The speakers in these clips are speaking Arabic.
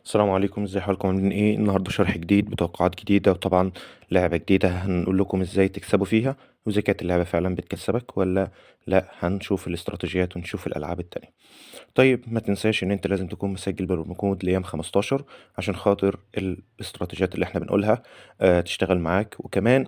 السلام عليكم، ازي حالكم عاملين ايه؟ النهارده شرح جديد بتوقعات جديدة، وطبعا لعبة جديدة هنقول لكم ازاي تكسبوا فيها، واذا كانت اللعبة فعلا بتكسبك ولا لا. هنشوف الاستراتيجيات ونشوف الالعاب التانية. طيب ما تنساش ان انت لازم تكون مسجل بالبرومو كود ليام 15 عشان خاطر الاستراتيجيات اللي احنا بنقولها تشتغل معاك، وكمان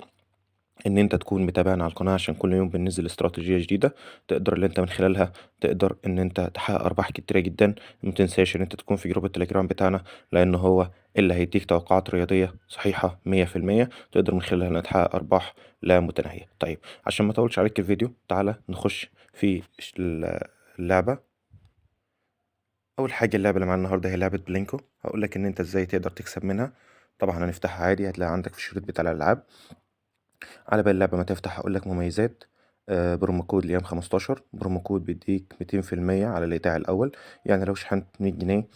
ان انت تكون متابعنا على القناة عشان كل يوم بننزل استراتيجية جديدة تقدر اللي انت من خلالها تقدر ان انت تحقق ارباح كتيرة جدا. ما تنساش ان انت تكون في جروب التليجرام بتاعنا، لان هو اللي هيديك توقعات رياضية صحيحة 100% تقدر من خلالها تحقق ارباح لا متناهية. طيب عشان ما اطولش عليك الفيديو، تعالى نخش في اللعبة. اول حاجة اللعبة اللي معانا النهاردة هي لعبة بلينكو. هقول لك ان انت ازاي تقدر تكسب منها. طبعا هنفتحها عادي، هتلاقي عندك في الشريط بتاع الالعاب. على بال اللعبة ما تفتح هقول لك مميزات. برومو كود ليام 15، برومو كود بيديك 200% على الإيداع الأول. يعني لو شحنت 100 جنيه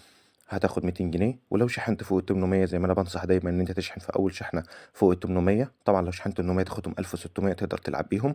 هتاخد 200 جنيه، ولو شحنت فوق ال 800 زي ما أنا بنصح دايما إن أنت تشحن في أول شحنة فوق ال 800. طبعا لو شحنت 800 تاخدهم 1600 تقدر تلعب بيهم.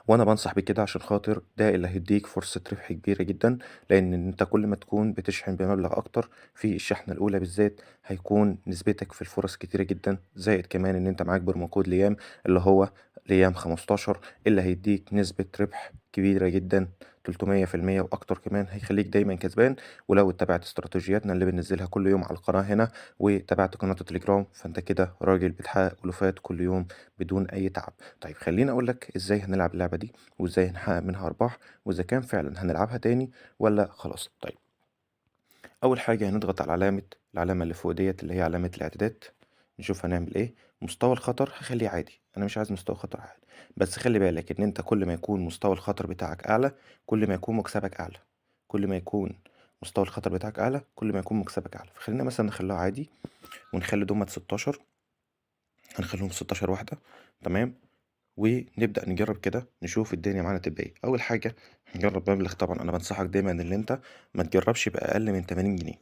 وانا بنصح بكده عشان خاطر ده اللي هيديك فرصة ربح كبيرة جدا، لان انت كل ما تكون بتشحن بمبلغ اكتر في الشحنة الاولى بالذات هيكون نسبتك في الفرص كتيرة جدا. زائد كمان ان انت معاك برومو كود ليام اللي هو ليام 15 اللي هيديك نسبة ربح كبيرة جدا 300% واكتر، كمان هيخليك دايما كسبان. ولو اتبعت استراتيجياتنا اللي بننزلها كل يوم على القناة هنا وتابعت قناة التليجرام فانت كده راجل بتحقق ألوفات كل يوم بدون اي تعب. طيب خليني اقول لك ازاي هنلعب اللعبة دي وازاي هنحقق منها ارباح، واذا كان فعلا هنلعبها تاني ولا خلاص. طيب اول حاجة هنضغط على العلامة اللي فوق ديت اللي هي علامة الاعدادات. نشوف هنعمل ايه. مستوى الخطر هخليه عادي، انا مش عايز مستوى خطر عالي. بس خلي بالك ان انت كل ما يكون مستوى الخطر بتاعك اعلى كل ما يكون مكسبك اعلى. كل ما يكون مستوى الخطر بتاعك اعلى كل ما يكون مكسبك اعلى. فخلينا مثلا نخليها عادي ونخلي دومت 16. هنخليهم 16 واحدة. تمام. ونبدأ نجرب كده نشوف الدنيا معانا تبقى ايه. أول حاجة هنجرب مبلغ. طبعا أنا بنصحك دايما إن أنت ما تجربش بأقل من 80 جنيه.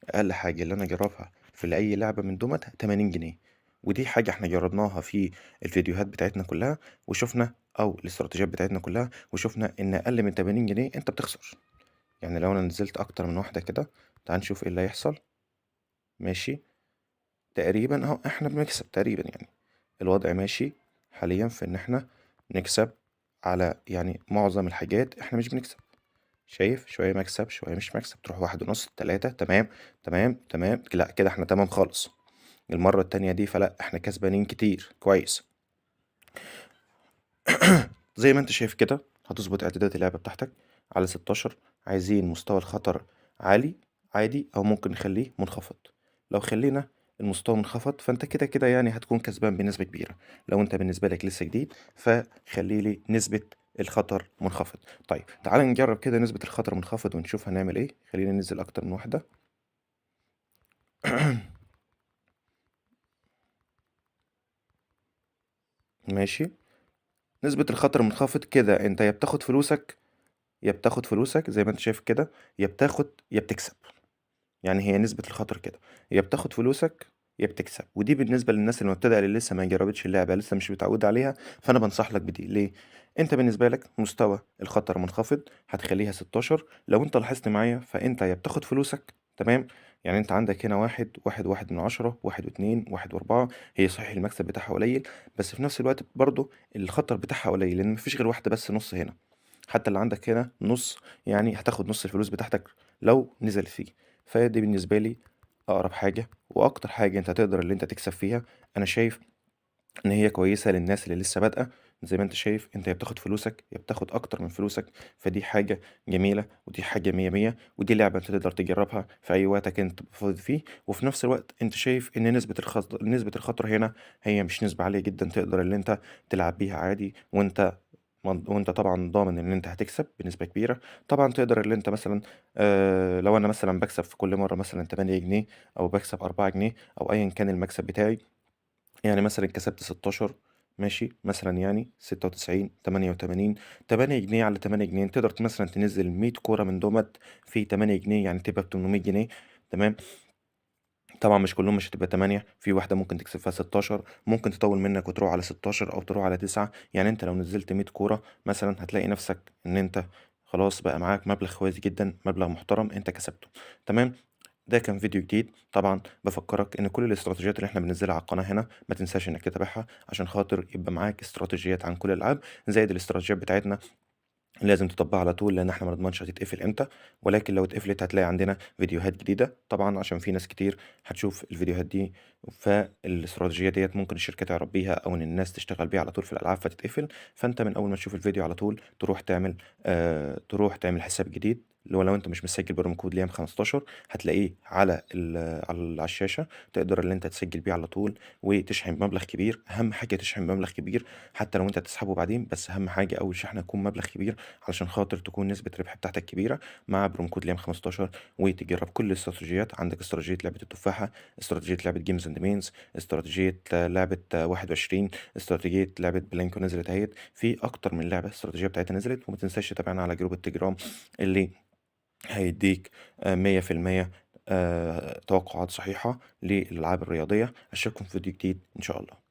أقل حاجة اللي أنا أجربها في أي لعبة من دومت 80 جنيه. ودي حاجة احنا جربناها في الفيديوهات بتاعتنا كلها وشفنا، أو الاستراتيجيات بتاعتنا كلها وشفنا إن أقل من 80 جنيه أنت بتخسر. يعني لو أنا نزلت أكتر من واحدة كده، تعال نشوف إيه اللي هيحصل. ماشي. تقريبا أهو احنا بنكسب تقريبا يعني. الوضع ماشي حاليا في إن احنا نكسب على يعني معظم الحاجات احنا مش بنكسب. شايف شوية مكسب شوية مش مكسب، تروح 1.5 3. تمام تمام تمام، لا كده احنا تمام خالص. المرة التانية دي فلا احنا كسبانين كتير كويس. زي ما انت شايف كده هتظبط اعدادات اللعبة بتاعتك على 16. عايزين مستوى الخطر عالي عادي او ممكن نخليه منخفض. لو خلينا المستوى منخفض فانت كده كده يعني هتكون كسبان بنسبة كبيرة. لو انت بالنسبة لك لسه جديد فخلي لي نسبة الخطر منخفض. طيب تعال نجرب كده نسبة الخطر منخفض ونشوف هنعمل ايه. خلينا ننزل اكتر من واحدة. ماشي. نسبة الخطر منخفض كده انت يا بتاخد فلوسك يا بتاخد فلوسك زي ما انت شايف كده، يا بتاخد يا بتكسب. يعني هي نسبة الخطر كده، يا بتاخد فلوسك يا بتكسب. ودي بالنسبة للناس المبتدئة اللي لسه ما جربتش اللعبة لسه مش متعودة عليها. فأنا بنصح لك بدي ليه؟ أنت بالنسبة لك مستوى الخطر منخفض هتخليها 16. لو أنت لاحظت معايا فأنت يا بتاخد فلوسك. تمام. يعني أنت عندك هنا واحد من 10، 1 و2، 1 و4. هي صحيح المكسب بتاعها قليل، بس في نفس الوقت برضه الخطر بتاعها قليل لأن مفيش غير واحدة بس نص هنا. حتى اللي عندك هنا نص، يعني هتاخد نص الفلوس بتاعتك لو نزل فيه. فدي بالنسبة لي أقرب حاجة وأكتر حاجة أنت تقدر اللي أنت تكسب فيها. أنا شايف إن هي كويسة للناس اللي لسه بادئة. زي ما أنت شايف أنت يا بتاخد فلوسك يا بتاخد أكتر من فلوسك. فدي حاجة جميلة ودي حاجة مية مية، ودي لعبة أنت تقدر تجربها في أي وقتك أنت فاضي فيه. وفي نفس الوقت أنت شايف إن نسبة الخطر هنا هي مش نسبة عالية جدا تقدر اللي أنت تلعب بيها عادي. وانت طبعا ضامن ان انت هتكسب بنسبة كبيرة. طبعا تقدر اللي انت مثلا لو انا مثلا بكسب في كل مرة مثلا 8 جنيه او بكسب 4 جنيه او ايا كان المكسب بتاعي. يعني مثلا كسبت 16. ماشي مثلا يعني 96 88. 8 جنيه على 8 جنيه تقدر مثلا تنزل 100 كورة من دومت في 8 جنيه يعني تبقى ب 800 جنيه. تمام. طبعا مش كلهم مش هتبقى 8، في واحدة ممكن تكسب فيها 16. ممكن تطول منك وتروح على 16 أو تروح على 9. يعني أنت لو نزلت 100 كورة مثلا هتلاقي نفسك إن أنت خلاص بقى معاك مبلغ كويس جدا، مبلغ محترم أنت كسبته. تمام. ده كان فيديو جديد، طبعًا بافكّرك إن كل الاستراتيجيات اللي إحنا بننزّلها على القناة هنا ما تنساش إنك تتابعها، عشان خاطر يبقى معاك استراتيجيات عن كل الألعاب، زائد الاستراتيجيات بتاعتنا لازم تطبّقها على طول، لإن إحنا ما نضمنش هتتقفل إمتى، ولكن لو اتقفلت هتلاقي عندنا فيديوهات جديدة، طبعًا عشان في ناس كتير هتشوف الفيديوهات دي، فالاستراتيجية ديّة ممكن الشركة تعرف بيها أو إن الناس تشتغل بيها على طول في الألعاب فتتقفل، فأنت من أول ما تشوف الفيديو على طول تروح تعمل حساب جديد، اللي هو لو أنت مش مسجل برومو كود ليام 15 هتلاقيه على الشاشة، تقدر اللي أنت تسجل بيه على طول وتشحن بمبلغ كبير، أهم حاجة تشحن بمبلغ كبير حتى لو أنت هتسحبه بعدين، بس أهم حاجة أول شحنة تكون مبلغ كبير علشان خاطر تكون نسبة الربح بتاعتك كبيرة مع برومو كود ليام 15 وتجرب كل الاستراتيجيات. عندك استراتيجية لعبة التفاحة، استراتيجية لعبة جيمز اند مينز، استراتيجية لعبة 21، استراتيجية لعبة بلانكو نزلت اهيت، في أكتر من لعبة الاستراتيجية بتاعتها نزلت. وما تنساش تتابعنا على جروب التليجرام اللي هيديك 100% توقعات صحيحة للألعاب الرياضية. أشوفكم في فيديو جديد إن شاء الله.